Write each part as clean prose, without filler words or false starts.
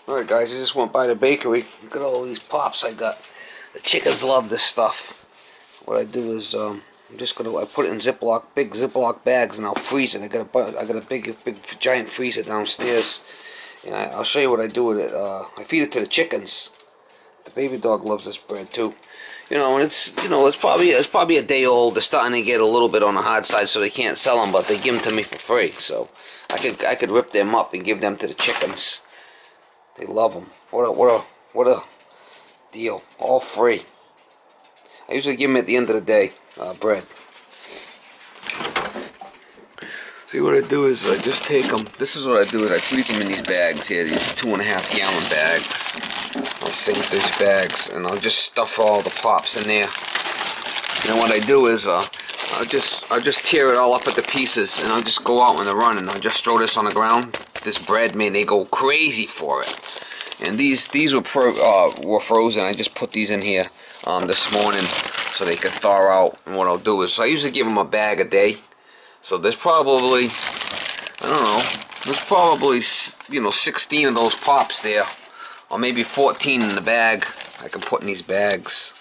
Alright guys, I just went by the bakery. Look at all these pops I got. The chickens love this stuff. What I do is I put it in big Ziploc bags, and I'll freeze it. I got a big giant freezer downstairs, and I'll show you what I do with it. I feed it to the chickens. The baby dog loves this bread too. And it's probably a day old. They're starting to get a little bit on the hard side, so they can't sell them, but they give them to me for free. So I could rip them up and give them to the chickens. They love them. What a deal! All free. I usually give them at the end of the day, bread. See, what I do is I just take them. This is what I do is I freeze them in these bags here, these 2.5 gallon bags. I'll save these bags, and I'll just stuff all the pops in there. And what I do is I'll just tear it all up into pieces, and I'll just go out on the run, and I'll just throw this on the ground. This bread, man, they go crazy for it. And these were frozen. I just put these in here this morning so they could thaw out. And what I'll do is, I usually give them a bag a day. So there's probably, I don't know, there's probably 16 of those pops there, or maybe 14 in the bag I can put in these bags.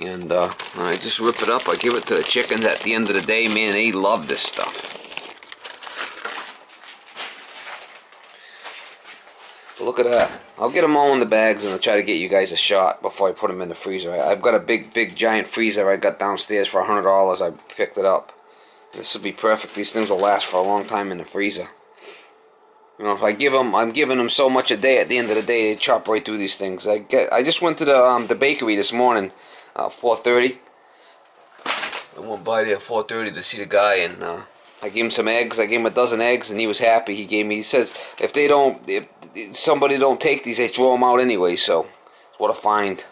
And I just rip it up. I give it to the chickens at the end of the day. Man, they love this stuff. Look at that. I'll get them all in the bags, and I'll try to get you guys a shot before I put them in the freezer. I've got a big giant freezer I got downstairs for $100. I picked it up. This will be perfect. These things will last for a long time in the freezer. If I give them, I'm giving them so much a day. At the end of the day, they chop right through these things. I just went to the bakery this morning, 4:30. I went by there at 4:30 to see the guy, and I gave him some eggs. I gave him a dozen eggs, and he was happy. He says if somebody don't take these, they throw them out anyway. So what a find.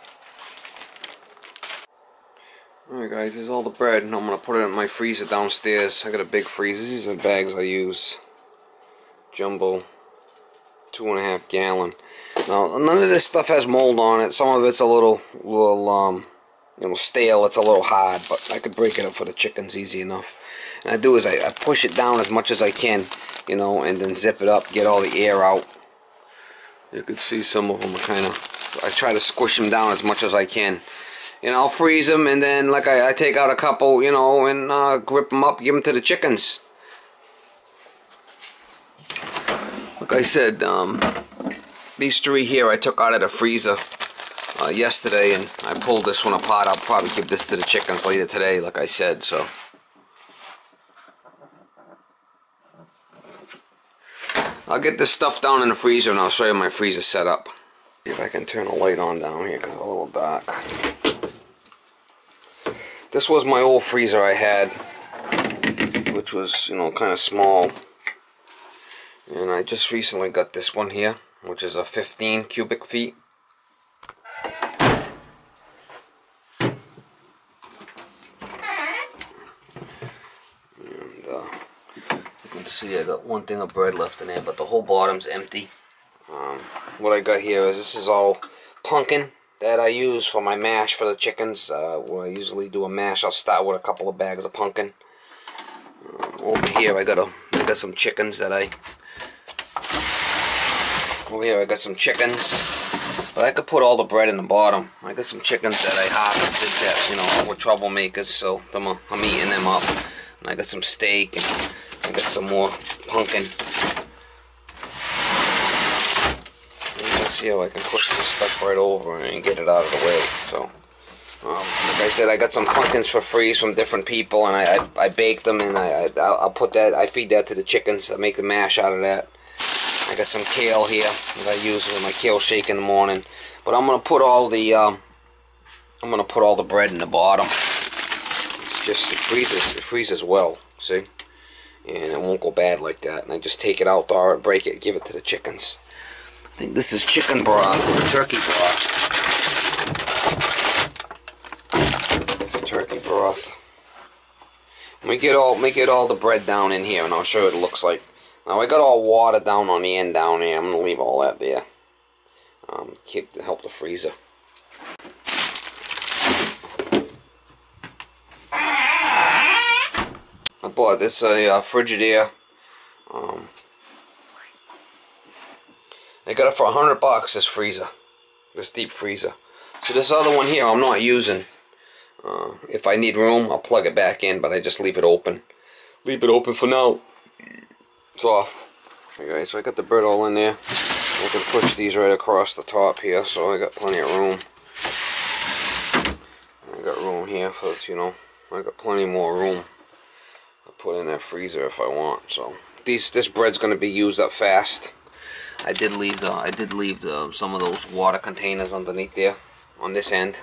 Alright guys, here's all the bread, and I'm going to put it in my freezer downstairs. I got a big freezer. These are the bags I use. Jumbo, 2.5 gallon. Now, none of this stuff has mold on it. Some of it's a little stale. It's a little hard, but I could break it up for the chickens easy enough. And I do is I push it down as much as I can, and then zip it up, get all the air out. You can see some of them are I try to squish them down as much as I can. I'll freeze them, and then I take out a couple, and grip them up, give them to the chickens. Like I said, these 3 here I took out of the freezer yesterday, and I pulled this one apart. I'll probably give this to the chickens later today, like I said. So I'll get this stuff down in the freezer, and I'll show you my freezer setup. See if I can turn the light on down here because it's a little dark. This was my old freezer I had, which was, kind of small. And I just recently got this one here, which is a 15 cubic feet. And you can see I got one thing of bread left in there, but the whole bottom's empty. What I got here is, this is all pumpkin that I use for my mash for the chickens. When I usually do a mash, I'll start with a couple of bags of pumpkin. Over here I got some chickens that over here I got some chickens, but I could put all the bread in the bottom. I got some chickens that I harvested that were troublemakers, so I'm eating them up. And I got some steak, and I got some more pumpkin. See how I can push this stuff right over and get it out of the way. So, like I said, I got some pumpkins for free from different people, and I bake them, and I feed that to the chickens. I make the mash out of that. I got some kale here that I use with my kale shake in the morning. But I'm gonna put all the bread in the bottom. It's just it freezes well. See, and it won't go bad like that. And I just take it out, thaw it, break it, give it to the chickens. I think this is chicken broth or turkey broth. It's turkey broth. Make it all the bread down in here, and I'll show you what it looks like. Now I got all water down on the end down here. I'm gonna leave all that there. Help the freezer. I bought this Frigidaire. I got it for $100, this freezer. This deep freezer. So this other one here I'm not using. If I need room, I'll plug it back in, but I just leave it open. Leave it open for now. It's off. Okay, so I got the bread all in there. I can push these right across the top here, so I got plenty of room. I got room here for, you know, I got plenty more room to put in that freezer if I want. So this bread's gonna be used up fast. I did leave some of those water containers underneath there on this end.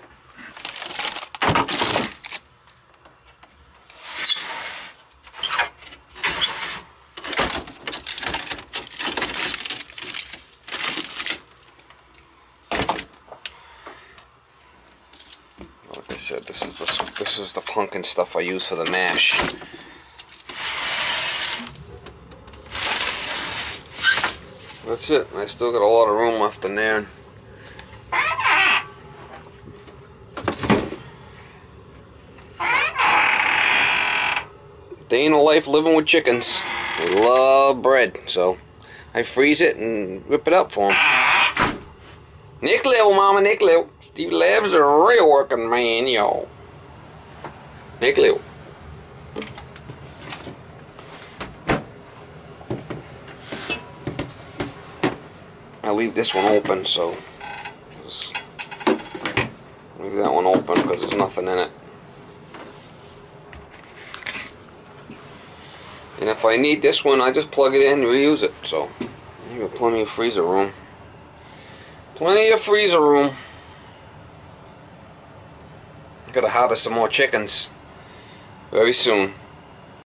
Like I said, this is the pumpkin stuff I use for the mash. That's it. I still got a lot of room left in there. Day in the life living with chickens. They love bread, so I freeze it and whip it up for them. Nick little mama, Nick little. Steve Lab's a real working man, y'all. Nick little. I leave this one open, so just leave that one open because there's nothing in it. And if I need this one, I just plug it in and reuse it. So I got plenty of freezer room. Plenty of freezer room. Gotta harvest some more chickens very soon.